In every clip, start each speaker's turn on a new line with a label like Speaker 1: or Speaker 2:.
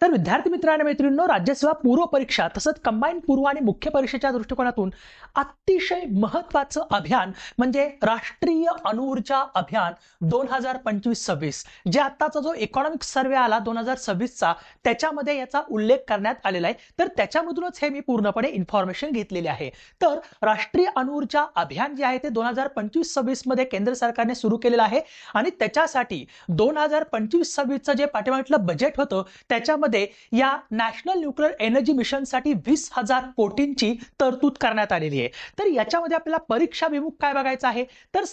Speaker 1: तर विद्यार्थी मित्रांनो मैत्रिणींनो, राज्यसेवा पूर्व परीक्षा तसंच कंबाईन पूर्व आणि मुख्य परीक्षेच्या दृष्टिकोनातून अतिशय महत्त्वाचं अभियान म्हणजे राष्ट्रीय अणुऊर्जा अभियान 2025-26 जे आत्ताचा जो इकॉनॉमिक सर्वे आला 2026चा त्याच्यामध्ये याचा उल्लेख करण्यात आलेला आहे। तर त्याच्यामधूनच हे मी पूर्णपणे इन्फॉर्मेशन घेतलेली आहे। तर राष्ट्रीय अणुऊर्जा अभियान जे आहे ते 2025-26 मध्ये केंद्र सरकारने सुरू केलेलं आहे आणि त्याच्यासाठी 2025-26चं जे पाठीमागचं बजेट होतं त्याच्यामध्ये या नॅशनल न्यूक्लिअर एनर्जी मिशन साठी 20,000 कोटींची तरतूद करण्यात आलेली आहे। तर याच्यामध्ये आपल्याला परीक्षा विमुख काय बघायचं आहे, तर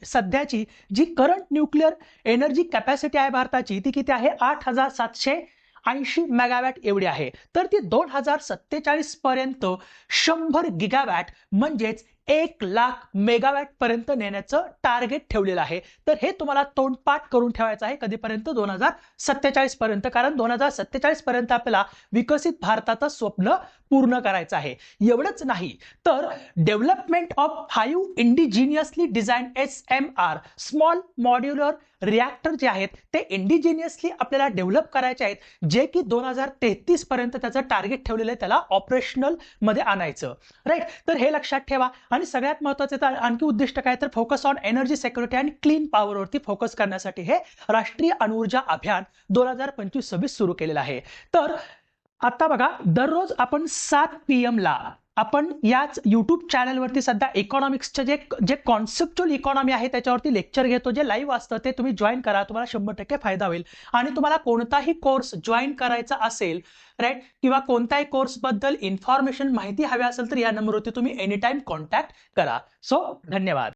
Speaker 1: सध्याची जी करंट न्यूक्लिअर एनर्जी कॅपॅसिटी आहे भारताची ती किती आहे, 8,780 मेगावॅट एवढी आहे। तर ती 2047 पर्यंत 100 गिगावॅट म्हणजेच 1,00,000 मेगावॅट पर्यंत नेण्याचं टार्गेट ठेवलेलं आहे। तर हे तुम्हाला तोंडपाठ करून ठेवायचं आहे कधीपर्यंत, 2047 पर्यंत, कारण 2047 पर्यंत आपल्याला विकसित भारताचं स्वप्न पूर्ण करायचं आहे। एवढंच नाही तर development of 5 indigenously design SMR small modular reactor जे आहेत ते इंडिजिनियसली आपल्याला डेव्हलप करायचे आहेत, जे की 2033 पर्यंत त्याचं टार्गेट ठेवलेलं आहे त्याला ऑपरेशनल मध्ये आणायचं, राईट। तर हे लक्षात ठेवा। आणि सगळ्यात महत्त्वाचं तर आणखी उद्दिष्ट काय, तर फोकस ऑन एनर्जी सिक्युरिटी आणि क्लीन पॉवर वरती फोकस करण्यासाठी हे राष्ट्रीय अणुऊर्जा अभियान 2025-26 सुरू केलेलं आहे। तर आता बघा, दररोज आपण 7 PM ला आपण याच YouTube चॅनलवरती सध्या इकॉनॉमिक्सचे जे कॉन्सेप्च्युअल इकॉनॉमी आहे त्याच्यावरती लेक्चर घेतो, जे लाईव्ह असतं ते तुम्ही जॉईन करा, तुम्हाला 100% फायदा होईल। आणि तुम्हाला कोणताही कोर्स जॉईन करायचा असेल, राईट, किंवा कोणत्याही कोर्स बद्दल इन्फॉर्मेशन माहिती हवी असेल तर या नंबरवरती तुम्ही एनी टाइम कॉन्टॅक्ट करा। सो धन्यवाद।